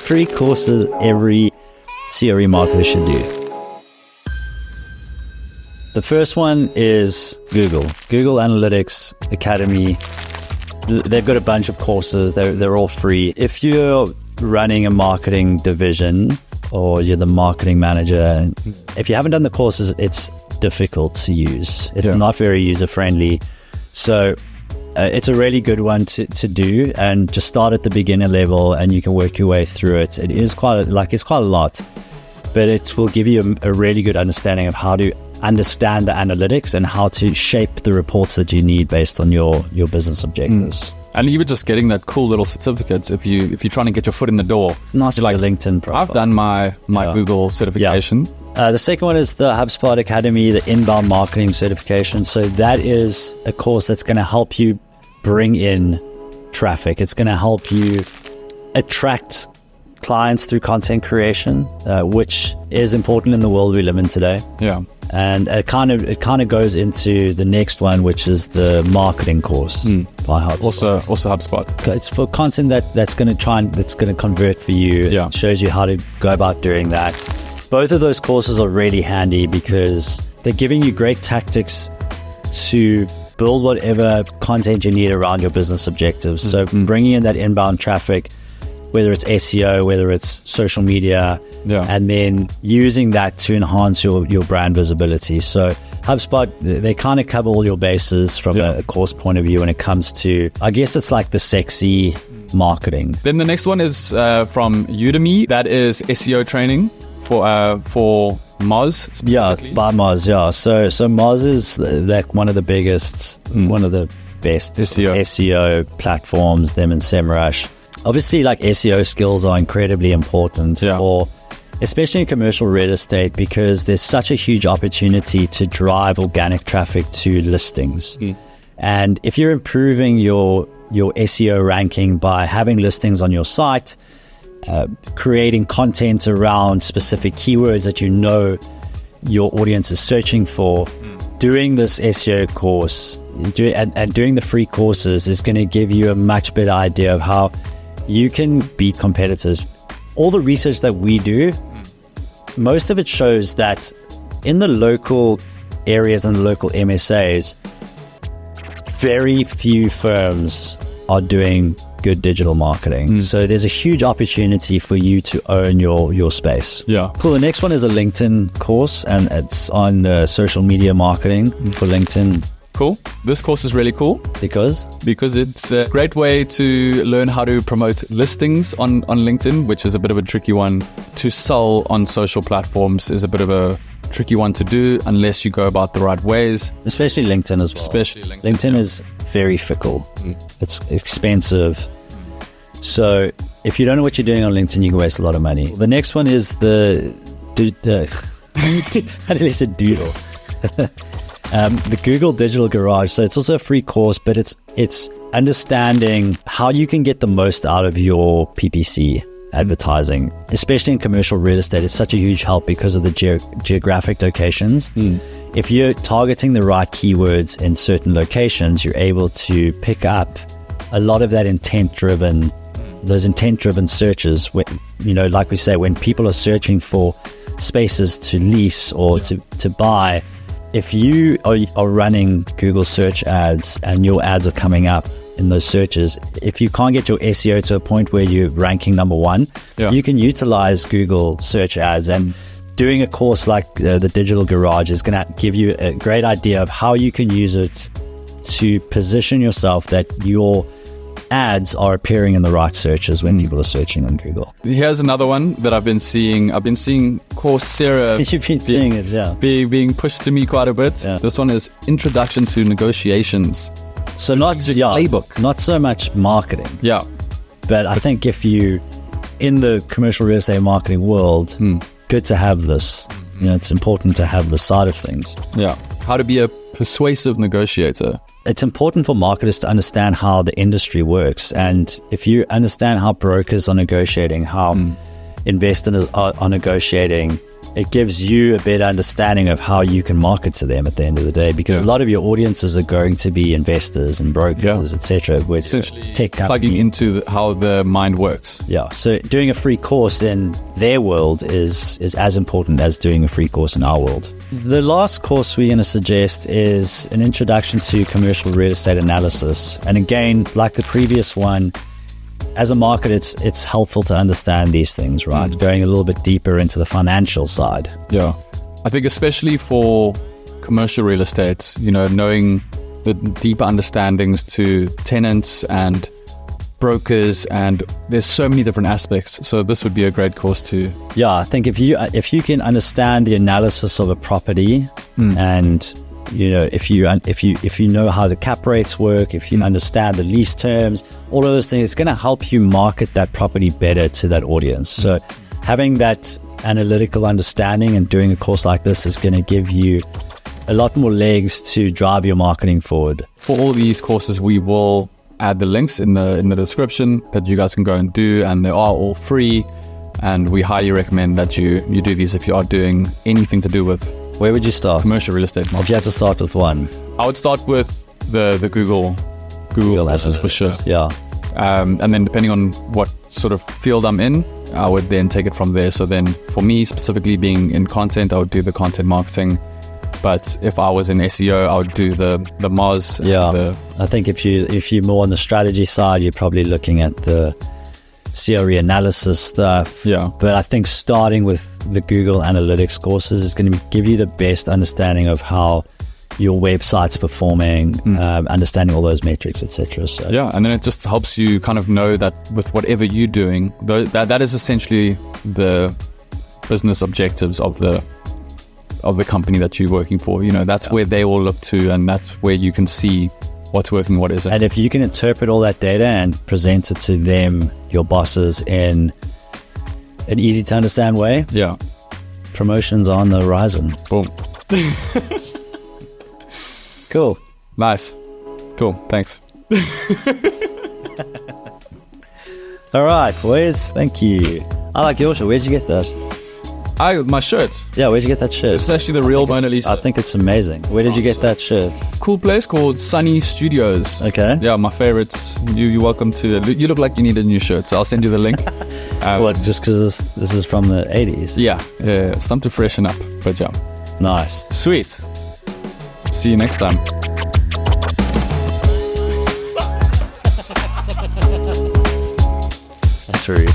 3 courses every CRE marketer should do. The first one is Google Analytics Academy. They've got a bunch of courses. They're all free. If you're running a marketing division or you're the marketing manager, if you haven't done the courses, it's difficult to use. It's not very user-friendly. So it's a really good one to do, and just start at the beginner level and you can work your way through it. It is quite a lot, but it will give you a really good understanding of how to understand the analytics and how to shape the reports that you need based on your business objectives. And even just getting that cool little certificates if you're trying to get your foot in the door. Nice, like LinkedIn profile. I've done my Google certification. The second one is the HubSpot Academy, the inbound marketing certification. So that is a course that's going to help you bring in traffic. It's going to help you attract clients through content creation, which is important in the world we live in today. Yeah. And it kind of goes into the next one, which is the marketing course by HubSpot. Also HubSpot. It's for content that's going to convert for you. Yeah. It shows you how to go about doing that. Both of those courses are really handy because they're giving you great tactics to build whatever content you need around your business objectives. So bringing in that inbound traffic, whether it's SEO, whether it's social media, and then using that to enhance your brand visibility. So HubSpot, they kind of cover all your bases from a course point of view when it comes to, I guess it's like the sexy marketing. Then the next one is from Udemy. That is SEO training for Moz specifically. Yeah, by Moz, yeah. So Moz is like one of the biggest, one of the best SEO platforms, them and SEMrush. Obviously, like SEO skills are incredibly important for, especially in commercial real estate, because there's such a huge opportunity to drive organic traffic to listings. And if you're improving your SEO ranking by having listings on your site, creating content around specific keywords that you know your audience is searching for, doing this SEO course and doing the free courses is going to give you a much better idea of how you can beat competitors. All the research that we do, most of it shows that in the local areas and the local MSAs, very few firms are doing good digital marketing. So there's a huge opportunity for you to own your space. Yeah. Cool. The next one is a LinkedIn course, and it's on social media marketing for LinkedIn. Cool. This course is really cool. Because it's a great way to learn how to promote listings on LinkedIn, which is a bit of a tricky one. To sell on social platforms is a bit of a tricky one to do unless you go about the right ways. Especially LinkedIn as well. LinkedIn is very fickle. It's expensive. So if you don't know what you're doing on LinkedIn, you can waste a lot of money. The next one is the how do you say doodle? The Google Digital Garage. So it's also a free course, but it's understanding how you can get the most out of your PPC advertising, especially in commercial real estate. It's such a huge help because of the geographic locations. If you're targeting the right keywords in certain locations, you're able to pick up a lot of that intent-driven searches. Like we say, when people are searching for spaces to lease or to buy, if you are running Google search ads and your ads are coming up in those searches, if you can't get your SEO to a point where you're ranking number one, you can utilize Google search ads. And doing a course like the Digital Garage is going to give you a great idea of how you can use it to position yourself that your ads are appearing in the right searches when people are searching on Google. Here's another one that I've been seeing. I've been seeing Coursera. You've been seeing it, being pushed to me quite a bit. Yeah. This one is Introduction to Negotiations. So not playbook, not so much marketing. Yeah. But I think if you, in the commercial real estate marketing world, good to have this. It's important to have the side of things. Yeah. How to be a persuasive negotiator. It's important for marketers to understand how the industry works. And if you understand how brokers are negotiating, how investors are negotiating, it gives you a better understanding of how you can market to them at the end of the day, because a lot of your audiences are going to be investors and brokers, etc. With tech plugging into how the mind works. Yeah, so doing a free course in their world is as important as doing a free course in our world. The last course we're going to suggest is an introduction to commercial real estate analysis. And again, like the previous one, as a market, it's helpful to understand these things, right? Going a little bit deeper into the financial side. Yeah. I think especially for commercial real estate, knowing the deeper understandings to tenants and brokers, and there's so many different aspects. So this would be a great course too. Yeah, I think if you can understand the analysis of a property, and if you know how the cap rates work, if you understand the lease terms, all of those things, it's going to help you market that property better to that audience. So having that analytical understanding and doing a course like this is going to give you a lot more legs to drive your marketing forward. For all these courses, we will add the links in the description that you guys can go and do, and they are all free, and we highly recommend that you do these if you are doing anything to do with Where would you start? Commercial real estate marketing. If you had to start with one, I would start with the Google courses for sure. Yeah. And then depending on what sort of field I'm in, I would then take it from there. So then for me specifically, being in content, I would do the content marketing. But if I was in SEO, I would do the Moz. Yeah. I think if you're more on the strategy side, you're probably looking at the CRE analysis stuff. Yeah. But I think starting with the Google Analytics courses is going to give you the best understanding of how your website's performing, understanding all those metrics, etc. So yeah, and then it just helps you kind of know that with whatever you're doing, that is essentially the business objectives of the company that you're working for. That's where they all look to, and that's where you can see what's working, what isn't. And if you can interpret all that data and present it to them, your bosses, in an easy to understand way, promotions on the horizon. Boom. Cool. Nice. Cool. Thanks. All right, boys. Thank you. I like your shirt. Where'd you get that? My shirt. Yeah, where'd you get that shirt? It's actually the real Mona Lisa. I think it's amazing. Where did you get that shirt? Cool place called Sunny Studios. Okay. Yeah, my favorites. You're welcome to. You look like you need a new shirt, so I'll send you the link. What? Just because this is from the 80s? Yeah. It's time to freshen up. But yeah. Nice. Sweet. See you next time. That's rude.